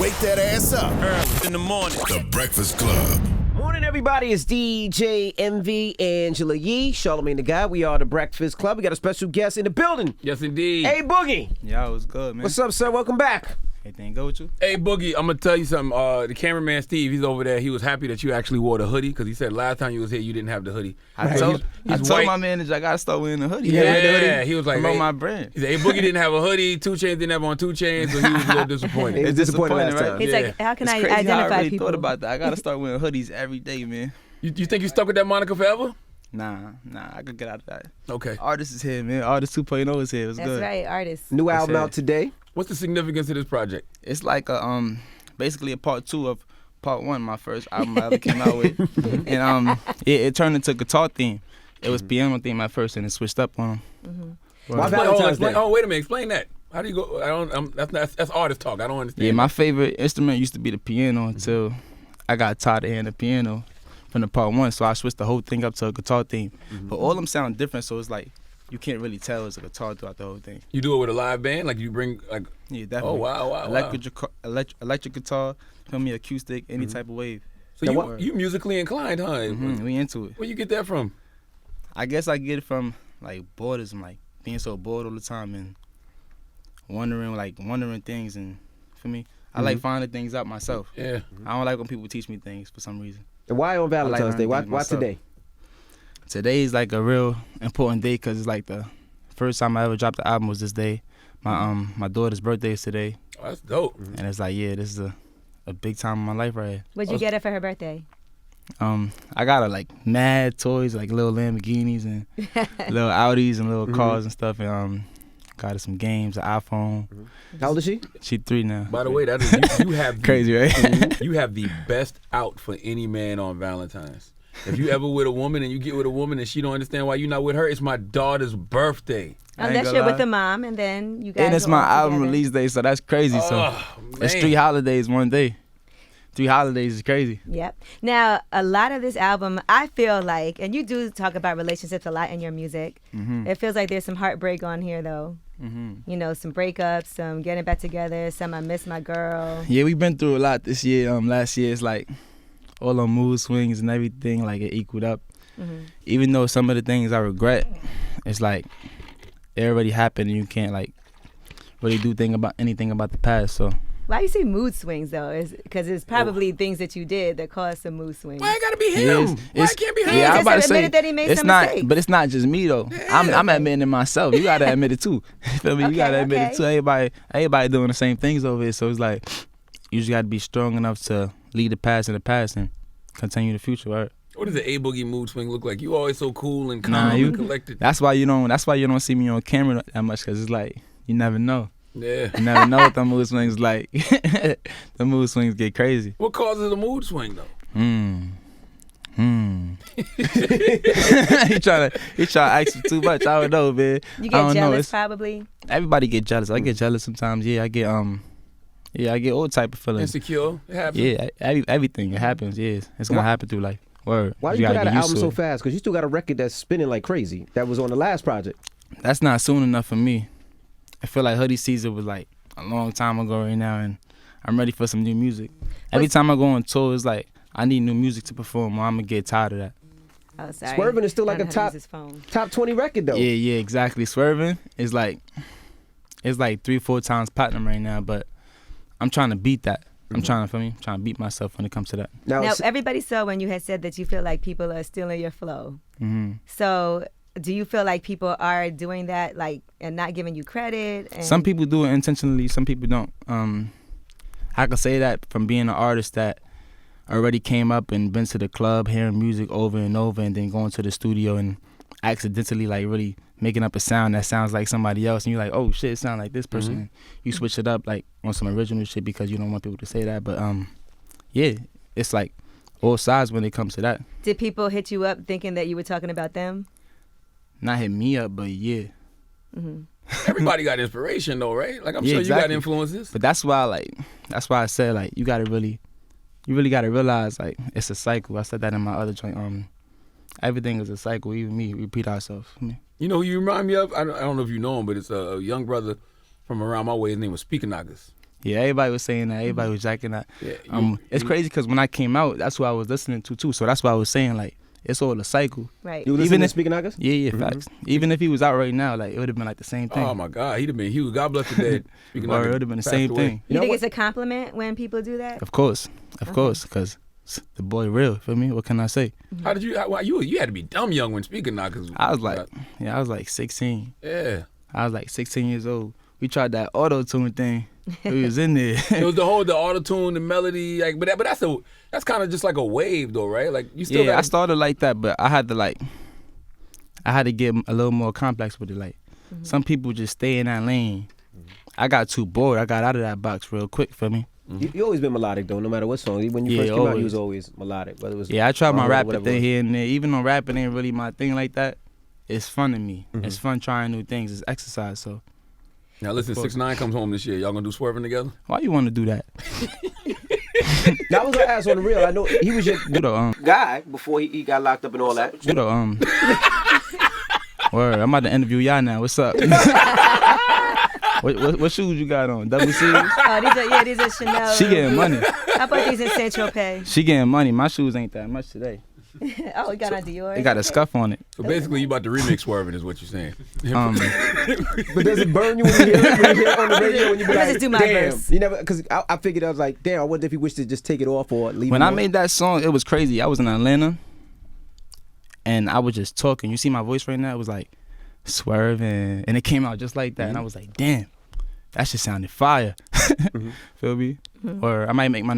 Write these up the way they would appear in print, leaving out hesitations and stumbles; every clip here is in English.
Wake that ass up. Early in the morning. The Breakfast Club. Morning, everybody. It's DJ MV, Angela Yee, Charlamagne the Guy. We are the Breakfast Club. We got a special guest in the building. Yes, indeed. A-Boogie. Yo, what's good, man? What's up, sir? Welcome back. Everything good with you? A-Boogie, I'm going to tell you something. The cameraman, Steve, he's over there. He was happy that you actually wore the hoodie because he said last time you was here, you didn't have the hoodie. I told my manager I got to start wearing the hoodie. Yeah, he was like, promote my brand. He said, A-Boogie didn't have a hoodie. 2 Chainz didn't have on 2 Chainz, so he was a little disappointed. He was disappointed last time. It's like, how can It's I crazy identify how I really people? thought about that. I got to start wearing hoodies every day, man. You think you stuck with that moniker forever? Nah, I could get out of that. Okay. Artist is here, man. Artist 2.0 is here. It's That's good. right, artists. New album it. out today. What's the significance of this project? It's like a basically a part 2 of part 1, my first album I ever came out with. And it turned into guitar theme. It was piano theme at first, and it switched up on them. Why Valentine's Day? Oh, wait a minute. Explain that. How do you go? That's artist talk. I don't understand. Yeah, my favorite instrument used to be the piano until I got tired of hearing the piano from the part 1, so I switched the whole thing up to a guitar theme. But all of them sound different, so it's like you can't really tell it's a guitar throughout the whole thing. You do it with a live band? Like you bring like? Yeah, definitely. Oh, wow. Electric guitar, feel me, acoustic, any type of wave. So you musically inclined, huh? We into it. Where you get that from? I guess I get it from like boredom, like being so bored all the time and wondering things, and for me, I like finding things out myself. Yeah. I don't like when people teach me things for some reason. And why on Valentine's Day? Why today? Today is like a real important day because it's like the first time I ever dropped the album was this day. My daughter's birthday is today. Oh, that's dope. And it's like, yeah, this is a big time in my life right here. What'd you get her for her birthday? I got her like mad toys, like little Lamborghinis and little Audis and little cars and stuff. And got her some games, an iPhone. How old is she? She 3 now. By the way, that is you have Crazy, right? You have the best out for any man on Valentine's. If you ever with a woman and you get with a woman and she don't understand why you're not with her, it's my daughter's birthday. Unless you're with the mom, and then you guys. And it's are my all album together. release day, so that's crazy. So it's 3 holidays one day. 3 holidays is crazy. Yep. Now, a lot of this album, I feel like, and you do talk about relationships a lot in your music. It feels like there's some heartbreak on here, though. You know, some breakups, some getting back together, some I miss my girl. Yeah, we've been through a lot this year. Last year, it's like all on mood swings and everything, like it equaled up. Even though some of the things I regret, it's like it already happened and you can't like really do anything about the past. So Why you say mood swings though? Is because it's probably things that you did that caused some mood swings. Why it gotta be him? Why it can't be him? Yeah, I'm just about to say admitted that he made it's some not, mistakes. but it's not just me though. I'm admitting it myself. You gotta admit it too. You feel me? You gotta admit it too. Everybody doing the same things over here. So it's like you just gotta be strong enough to leave the past in the past and continue the future, right? What does the A-Boogie mood swing look like? You always so cool and calm and collected. That's why you don't see me on camera that much, cause it's like you never know. Yeah. You never know what the mood swings like. The mood swings get crazy. What causes a mood swing though? He trying to ask for too much. I don't know, man. You I get don't jealous, know. probably. Everybody get jealous. I get jealous sometimes. Yeah, I get all type of feelings. Insecure. It happens. Yeah, everything. It happens. Yeah, it's gonna happen through life. Word. Why do you put gotta out an get used album to so it. fast? Because you still got a record that's spinning like crazy. That was on the last project. That's not soon enough for me. I feel like Hoodie season was like a long time ago right now, and I'm ready for some new music. Every time I go on tour, it's like I need new music to perform, or I'm gonna get tired of that. Oh, sorry. Swerving is still like a I don't know how to use his phone. top 20 record though. Yeah, exactly. Swerving is like, it's like 3-4 times platinum right now, but I'm trying to beat that. I'm trying to beat myself when it comes to that. Now, everybody saw when you had said that you feel like people are stealing your flow. So, do you feel like people are doing that, like, and not giving you credit? And Some people do it intentionally. Some people don't. I can say that from being an artist that already came up and been to the club, hearing music over and over, and then going to the studio and accidentally, like, really making up a sound that sounds like somebody else, and you're like, oh shit, it sounds like this person. You switch it up like on some original shit because you don't want people to say that. But yeah, it's like all sides when it comes to that. Did people hit you up thinking that you were talking about them? Not hit me up, but yeah. Everybody got inspiration though, right? Like I'm sure you got influences. But that's why I said like you really gotta realize like it's a cycle. I said that in my other joint. Everything is a cycle. Even me, repeat ourselves. You know who you remind me of? I don't know if you know him, but it's a young brother from around my way. His name was Speaker Knockers. Yeah, everybody was saying that. Everybody was jacking that. Yeah, it's crazy because when I came out, that's who I was listening to too. So that's why I was saying like it's all a cycle. Right. You listen Even to if- Speaking Niggas? Yeah, facts. Even if he was out right now, like it would have been like the same thing. Oh my God, he'd have been huge. God bless the dead. Speaking Or of it would have been the passed same away. thing. You know think what? it's a compliment when people do that? Of course, because the boy real. Feel me? What can I say? How did you? You had to be dumb young when Speaking Knockers. I was like 16. Yeah. I was like 16 years old. We tried that auto tune thing. We was in there. It was the auto tune, the melody, like, but that's kind of just like a wave though, right? Like you still. Yeah, I gotta, started like that, but I had to get a little more complex with it. Like some people just stay in that lane. I got too bored. I got out of that box real quick. For me. You always been melodic though, no matter what song. When you Yeah, first came out, you always. was always melodic. Whether it was Yeah, I tried my R&B or rapping whatever it thing was. here and there. Even though rapping ain't really my thing like that, it's fun to me. It's fun trying new things. It's exercise. So now listen, 6ix9ine comes home this year. Y'all gonna do Swerving together? why you want to do that? That was her ass on the real. I know he was your Do the guy before he got locked up and all that. do the Word, I'm about to interview y'all now. What's up? what shoes you got on? Double C's? Oh, these are Chanel. She getting money. I bought these in Saint Tropez. She getting money. My shoes ain't that much today. Oh, we got on Dior. They got a scuff on it. So basically, you about to remix Swerving is what you're saying. But does it burn you when you hear it on the radio? When you be Let me like, just do my damn. verse. You never, because I figured I was like, damn. I wonder if he wished to just take it off or leave. When it I on. made that song, it was crazy. I was in Atlanta, and I was just talking. You see my voice right now? It was like swerving, and it came out just like that. And I was like, damn, that shit sounded fire. Feel me? Or I might make my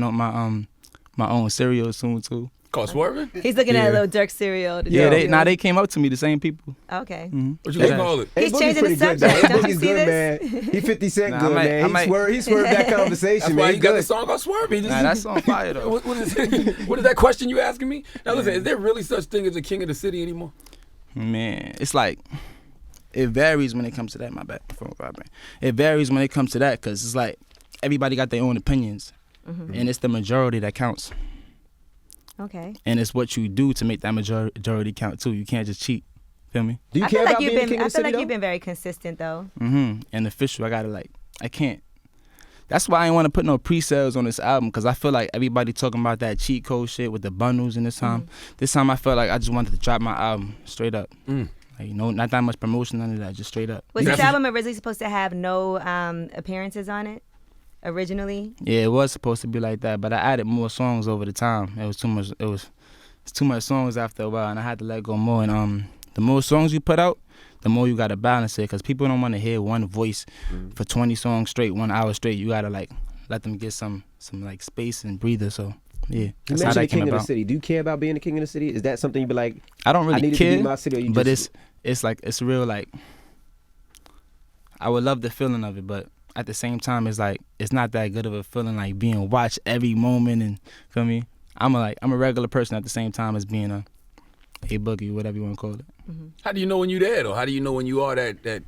own cereal soon too. Called Swerving? He's looking at a Yeah. little Dirk cereal. to Yeah, do. they came up to me, the same people. Okay. What you gonna call it? He's Boogie's changing pretty the good, though. subject. Don't you Boogie's see good, this? man. He 50 Cent Nah, good, I man. might- He swerved that conversation, That's man. why He you got the good. song called Swerving. Nah, that's on fire though. What is that question you asking me? Now listen, is there really such thing as a king of the city anymore? Man, it's like it varies when it comes to that. My bad. Phone vibrating. It varies when it comes to that because it's like everybody got their own opinions, and it's the majority that counts. Okay. And it's what you do to make that majority count too. You can't just cheat. Feel me? Do you I feel care like about you've being the been. king I of the feel city, like though? you've been very consistent though. And official. I can't. That's why I ain't want to put no pre-sales on this album because I feel like everybody talking about that cheat code shit with the bundles. And this time I felt like I just wanted to drop my album straight up. Like, not that much promotion, none of that, just straight up. Was Yeah. this album originally supposed to have no appearances on it? Originally? Yeah, it was supposed to be like that, but I added more songs over the time. It was too much. It's too much songs after a while, and I had to let go more. And the more songs you put out, the more you gotta balance it, because people don't want to hear one voice for 20 songs straight, 1 hour straight. You gotta like let them get some like space and breather. So yeah, You that's how mentioned the that came king of the about. city. Do you care about being the king of the city? Is that something you be like, I don't I really need it to care, be my city, or you but just- it's like it's real like. I would love the feeling of it, but at the same time, it's like it's not that good of a feeling like being watched every moment and feel me. I'm a regular person at the same time as being a A-Boogie, whatever you want to call it. How do you know when you there though? How do you know when you are that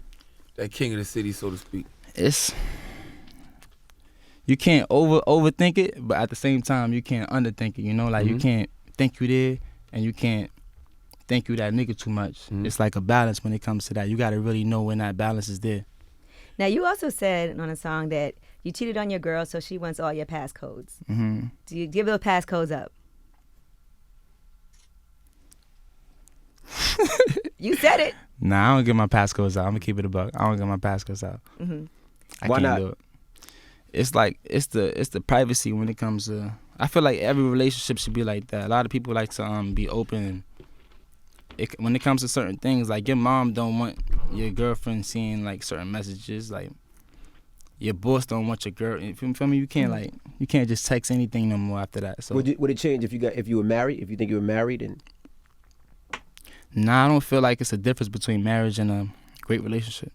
king of the city, so to speak? It's you can't overthink it, but at the same time you can't underthink it. You know, like you can't think you there and you can't think you that nigga too much. It's like a balance when it comes to that. You got to really know when that balance is there. Now, you also said on a song that you cheated on your girl, so she wants all your passcodes. Do you give those passcodes up? You said it. Nah, I don't give my passcodes out. I'm gonna keep it a buck. I don't give my passcodes out. I Why can't not? do it. It's like it's the privacy when it comes to. I feel like every relationship should be like that. A lot of people like to be open. And when it comes to certain things, like your mom don't want your girlfriend seeing like certain messages. Like your boss don't want your girl. You feel me? You can't you can't just text anything no more after that. So would it change if you were married? If you think you were married and nah, I don't feel like it's a difference between marriage and a great relationship.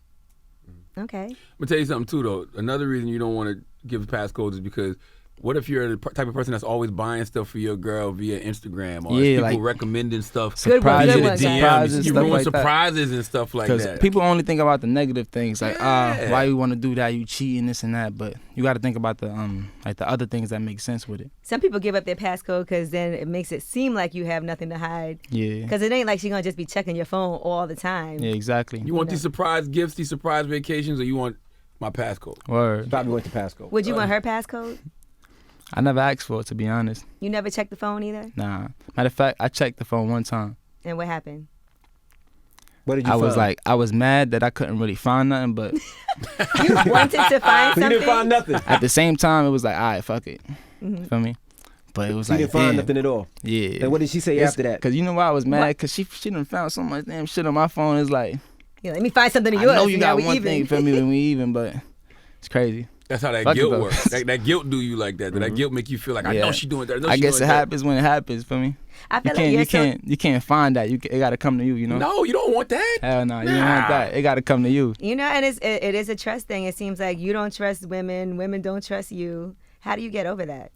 Okay. I'm gonna tell you something too though. Another reason you don't want to give passcodes is because what if you're the type of person that's always buying stuff for your girl via Instagram or Yeah, people like recommending stuff Good one, via good the one, DMs? surprises, You stuff ruin like that. surprises and stuff like Because that. people only think about the negative things, like Yeah. why you want to do that, you cheating, this and that. But you got to think about the like the other things that make sense with it. Some people give up their passcode because then it makes it seem like you have nothing to hide. Yeah, Because it ain't like she's going to just be checking your phone all the time. yeah, exactly. You want these surprise gifts, these surprise vacations, or you want my passcode. Word. Probably went to passcode. Would you want her passcode? I never asked for it, to be honest. You never checked the phone either? Nah. Matter of fact, I checked the phone one time. And what happened? What did you find? I was mad that I couldn't really find nothing, but You wanted to find You something? didn't find nothing. at the same time, it was like, all right, fuck it. Feel me? But it was You like, didn't find damn. nothing at all. Yeah. And what did she say after that? Because you know why I was mad? Because she done found so much damn shit on my phone. It's like, Yeah, let me find something of I yours. know you and now got we one even. thing, feel me, when we even, but it's crazy. That's how that Fuck it, guilt though. works. That guilt do you like that. That guilt make you feel like, I know she doing that. I guess it happens when it happens, for me. I feel like You can't find that. It got to come to you, you know? No, you don't want that. Hell no, you don't want that. It got to come to you. You know, and it is a trust thing. It seems like you don't trust women. Women don't trust you. How do you get over that?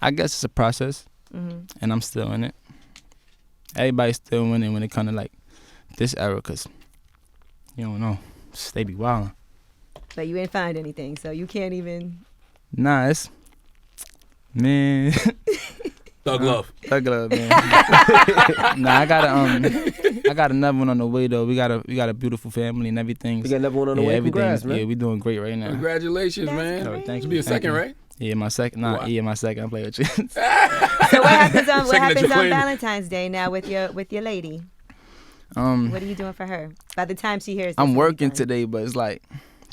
I guess it's a process, and I'm still in it. Everybody's still winning when it comes to like this era, because you don't know. They be wildin'. But you didn't find anything, so you can't even. Nah, it's man. Thug love. Thug love, man. Nah, I got another one on the way though. We got a beautiful family and everything. You got another one on the way. Congrats, man. Yeah, we doing great right now. Congratulations, That's man. great. Thank Should you. be a second, right? Yeah, my second. Nah, Wow. yeah, my second. I'm playing with you. So what happens on Second that you're claiming. Valentine's Day now with your lady? What are you doing for her? By the time she hears, this, I'm it'll be working done. today, but it's like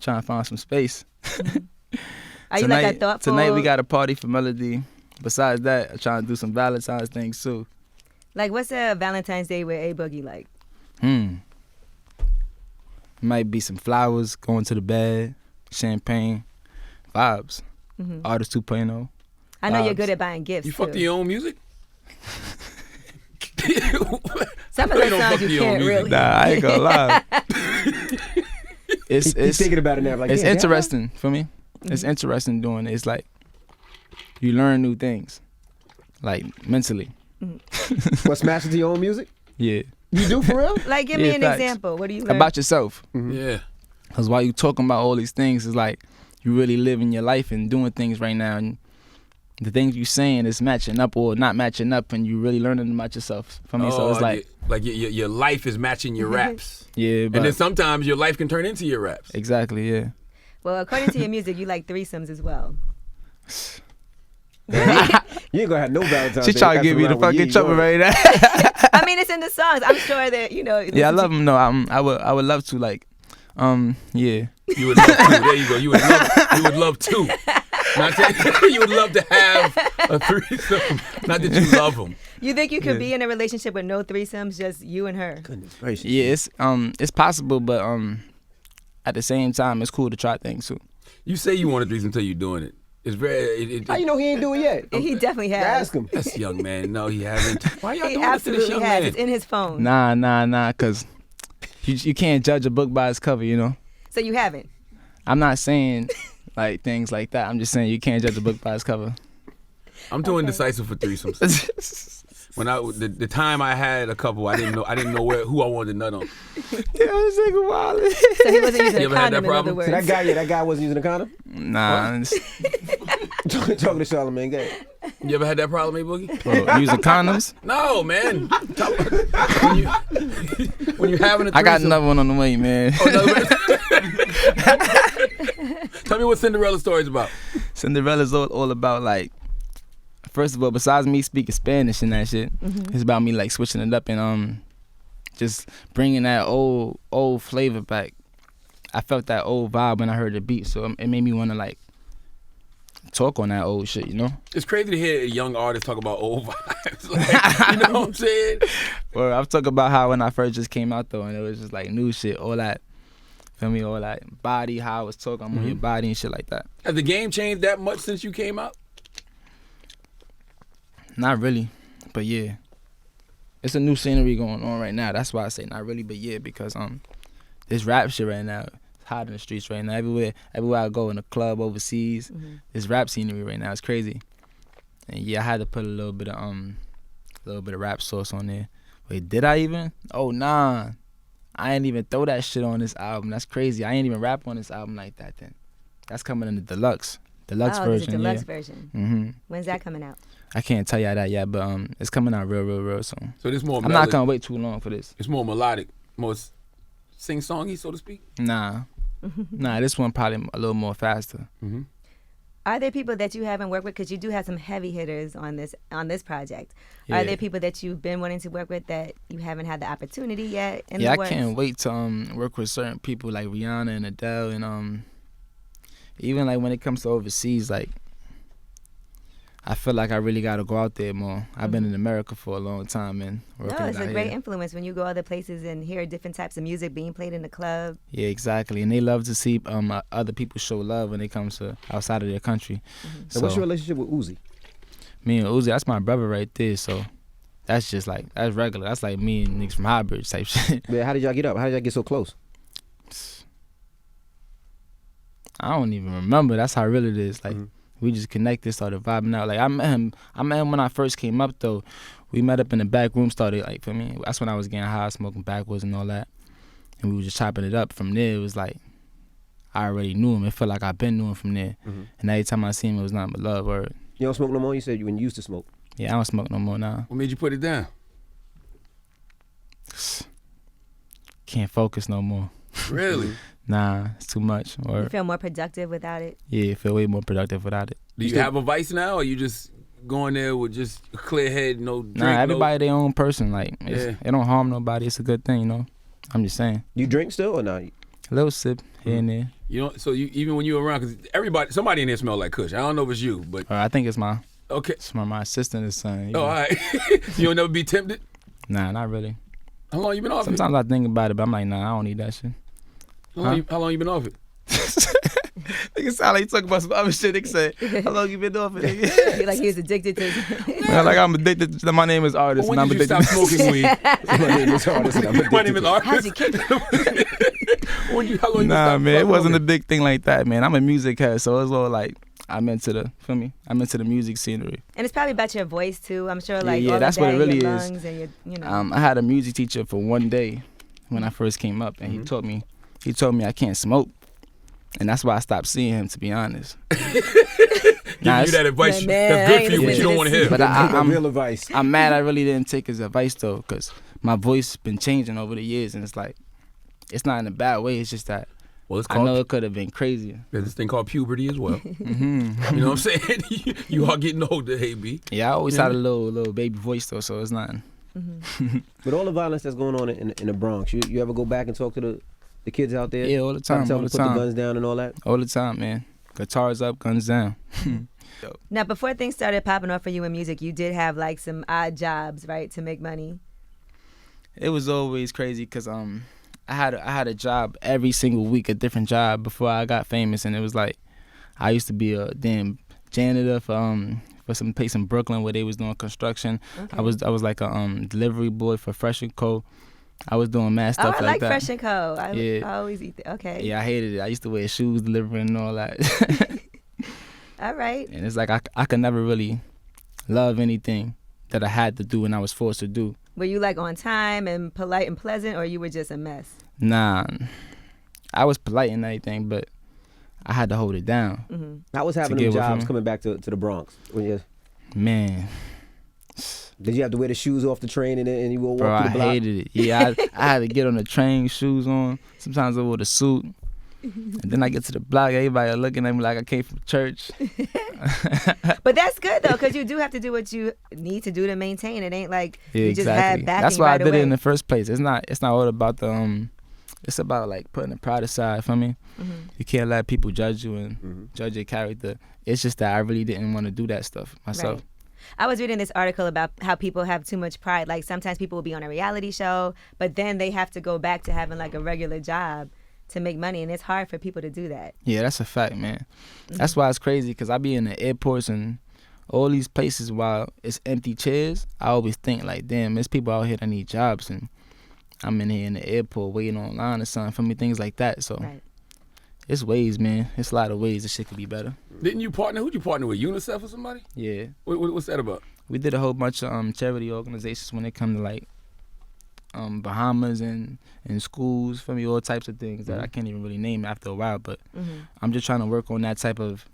trying to find some space. Are you like a thoughtful? Tonight we got a party for Melody. Besides that, I'm trying to do some Valentine's things too. Like, what's a Valentine's Day with A-Boogie like? Might be some flowers, going to the bed, champagne, vibes. Artist 2.0. I know you're Vibes. good at buying gifts. You too. fuck to your own music? Some of You those don't songs fuck to you your own can't music. really. Nah, I ain't gonna lie. He's thinking about it now. Like, It's yeah, interesting for me. It's interesting doing it. It's like you learn new things, like mentally. What, smashing to your own music? Yeah, You do for real? Like, give me Yeah, an facts. example. What do you learn? about yourself. Yeah. Because while you talking about all these things, it's like you really living your life and doing things right now, and the things you saying is matching up or not matching up, and you really learning about yourself. For me, so it's like your life is matching your raps. yeah, but And then sometimes your life can turn into your raps. exactly, yeah. Well, according to your music, you like threesomes as well. You ain't gonna have no Valentine's She Day trying to after give me the around with fucking Yee, trouble you know? right now. I mean, it's in the songs. I'm sure that Yeah, I love them. No, I would love to like, yeah. You would love to. There you go. You would love to. Not that, you would love to have a threesome. Not that you love them. You think you could be in a relationship with no threesomes, just you and her? Goodness gracious. Yeah, it's possible, but at the same time, it's cool to try things too. You say you want a threesome until you're doing it. It's very. How you know he ain't do it yet? He definitely has. Ask him. That's young man. No, he hasn't. Why y'all He doing this to this absolutely young has. man? It's in his phone. Nah, cause you can't judge a book by its cover, you know. So you haven't. I'm not saying like things like that. I'm just saying you can't judge a book by its cover. I'm too indecisive for threesomes. When the time I had a couple, I didn't know who I wanted to nut on. Yeah, this nigga wild. So he wasn't using You a ever had condom, that in problem? other words. So that guy wasn't using a condom? Nah, Talking to Charlamagne, go ahead. You ever had that problem, A-Boogie? bro, using condoms. No, man. when you having a threesome. I got another one on the way, man. Oh, Tell me what Cinderella story's about. Cinderella's all about like, first of all, besides me speaking Spanish and that shit, it's about me like switching it up and just bringing that old flavor back. I felt that old vibe when I heard the beat, so it made me want to like talk on that old shit, you know. It's crazy to hear a young artist talk about old vibes. Like, you know what I'm saying? Or I'm talking about how when I first just came out though, and it was just like new shit, all that. Feel me? All that body, how I was talking on your body and shit like that. Has the game changed that much since you came out? Not really, but yeah. It's a new scenery going on right now. That's why I say not really, but yeah, because this rap shit right now, it's hot in the streets right now. Everywhere I go in a club overseas, this rap scenery right now. It's crazy. And yeah, I had to put a little bit of rap sauce on there. Wait, did I even? Oh nah. I ain't even throw that shit on this album. That's crazy. I ain't even rap on this album like that then. That's coming in the deluxe There's version. a deluxe yeah. version. When's that coming out? I can't tell y'all that yet, but it's coming out real soon. So this more. I'm not gonna wait too long for this. It's more melodic, more sing-songy, so to speak. Nah. Nah, this one probably a little more faster. Are there people that you haven't worked with? Because you do have some heavy hitters on this project. Yeah. Are there people that you've been wanting to work with that you haven't had the opportunity yet? In Yeah, the I works? can't wait to work with certain people like Rihanna and Adele, and even like when it comes to overseas, like I feel like I really got to go out there more. I've been in America for a long time and working No, it's out a great here. influence when you go other places and hear different types of music being played in the club. Yeah, exactly. And they love to see other people show love when it comes to outside of their country. And what's your relationship with Uzi? Me and Uzi, that's my brother right there. So that's just like, that's regular. That's like me and niggas from Highbridge type shit. Yeah, how did y'all get up? How did y'all get so close? I don't even remember. That's how real it is. Like, we just connected, started vibing out. Like, I met him when I first came up, though. We met up in the back room, started, like, for me, that's when I was getting high, smoking backwoods and all that. And we were just chopping it up. From there, it was like, I already knew him. It felt like I've been knowing him from there. And every time I see him, it was nothing but love. Or You don't smoke no more? You said when you used to smoke. yeah, I don't smoke no more now. What made you put it down? Can't focus no more. Really? Nah, it's too much. You Or feel more productive without it. yeah, I feel way more productive without it. Do you have a vice now, or you just going there with just a clear head, no drink? Nah, everybody their own person. Like, Yeah. it don't harm nobody. It's a good thing, you know. I'm just saying. You drink still or not? A little sip here and there. You know, so you even when you around, because somebody in there smell like Kush. I don't know if it's you, but Or I think it's my okay. my assistant or son. Oh, all right. You don't never be tempted. Nah, not really. How long you been off Sometimes I think about it, but I'm like, nah, I don't need that shit. it? How long you been off it? Nigga sound like you talking about some other shit. Nigga say, how long you been off it? I feel like he was addicted to it. Man, like I'm addicted. My name is Artist, When and I'm did you addicted. stop smoking weed? My name is Artist and I'm My name addicted is to it. Artist. How'd you kick it? How long you Nah, stop man, it smoking wasn't a weed? big thing like that, man. I'm a music head, so it's all like I'm into the, feel me? I'm into the music scenery. And it's probably about your voice too. I'm sure, like yeah, all that's of what that, it really your is. lungs and your, you know. I had a music teacher for one day when I first came up, and he told me I can't smoke, and that's why I stopped seeing him, to be honest. Giving you that advice Man, that's I good ain't for you, but listening you don't to want to this. hear. But I'm I'm real advice. I'm mad I really didn't take his advice though, because my voice been changing over the years, and it's like, it's not in a bad way. It's just that Well, it's I know called it could have been crazier. there's this thing called puberty as well. Mm-hmm. You know what I'm saying? You are getting older, hey B. Yeah, I always had a little baby voice though, so it's nothing. With all the violence that's going on in the Bronx, you ever go back and talk to the kids out there? Yeah, all the Try to time, tell all them the to put the time, guns down and all that? all the time, man. Guitars up, guns down. Now, before things started popping off for you in music, you did have like some odd jobs, right, to make money. It was always crazy because I had a job every single week, a different job before I got famous, and it was like I used to be a damn janitor for some place in Brooklyn where they was doing construction. Okay. I was like a delivery boy for Fresh & Co. I was doing mad stuff I like like that. Fresh & Co. I Yeah. always eat that. Okay. Yeah, I hated it. I used to wear shoes delivering and all that. All right. And it's like I could never really love anything that I had to do and I was forced to do. Were you like on time and polite and pleasant, or you were just a mess? Nah, I was polite and everything, but I had to hold it down. Mm-hmm. How was having get them what jobs from- coming back to the Bronx? Man, Did you have to wear the shoes off the train and you would walk bro, through I the block? hated it. Yeah, I had to get on the train, shoes on. Sometimes I wore the suit. And then I get to the block, everybody are looking at me like I came from church. But that's good though, because you do have to do what you need to do to maintain. It ain't like Yeah, you just exactly. had backing That's why right I did away. it in the first place. It's not all about the it's about like putting the pride aside for me. Mm-hmm. You can't let people judge you and judge your character. It's just that I really didn't want to do that stuff myself. Right. I was reading this article about how people have too much pride. Like sometimes people will be on a reality show, but then they have to go back to having like a regular job to make money, and it's hard for people to do that. Yeah, that's a fact, man. That's why it's crazy, because I be in the airports and all these places while it's empty chairs. I always think like, damn, there's people out here that need jobs, and I'm in here in the airport waiting online or something for me, things like that. So Right. it's ways, man. It's a lot of ways this shit could be better. Didn't you partner? Who'd you partner with? UNICEF or somebody? Yeah. What's that about? We did a whole bunch of charity organizations when it come to like Bahamas and schools, for me, all types of things that I can't even really name after a while. But I'm just trying to work on that type of,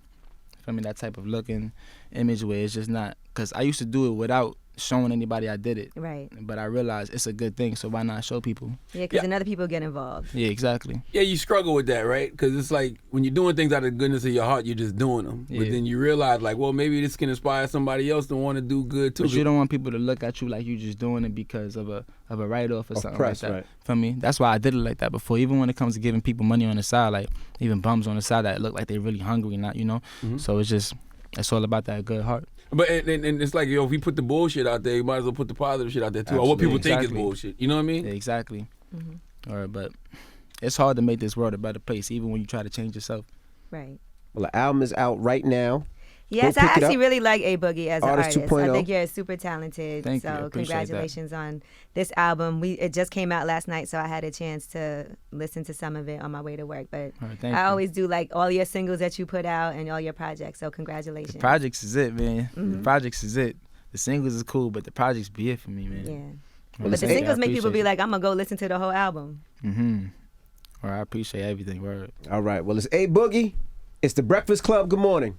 look and image where it's just not, because I used to do it without showing anybody I did it. Right. But I realized it's a good thing, so why not show people? Yeah, because then other people get involved. Yeah, exactly. Yeah, you struggle with that, right? Because it's like when you're doing things out of the goodness of your heart, you're just doing them. But Yeah. then you realize, like, well, maybe this can inspire somebody else to want to do good too. But you don't want people to look at you like you just doing it because of a write-off or something press, like that. right. For me, that's why I did it like that before. Even when it comes to giving people money on the side, like even bums on the side that look like they really hungry, not So it's all about that good heart. But and it's like, yo, if we put the bullshit out there, you might as well put the positive shit out there too. Or what people think is Exactly. bullshit. You know what I mean? Yeah, exactly. But it's hard to make this world a better place, even when you try to change yourself. Right. Well, the album is out right now. Yes, Go I pick it actually up. really like A-Boogie as an Artist artist. 2.0. I think you're super talented. Thank you. I So appreciate that. congratulations on this album. It just came out last night, so I had a chance to listen to some of it on my way to work. But All right, thank I you. always do like all your singles that you put out and all your projects. So congratulations. The projects is it, man. The projects is it. The singles is cool, but the projects be it for me, man. Yeah. But the singles make people be like, I'm going to go listen to the whole album. Or I appreciate everything, word. All right. Well, it's A-Boogie. It's the Breakfast Club. Good morning.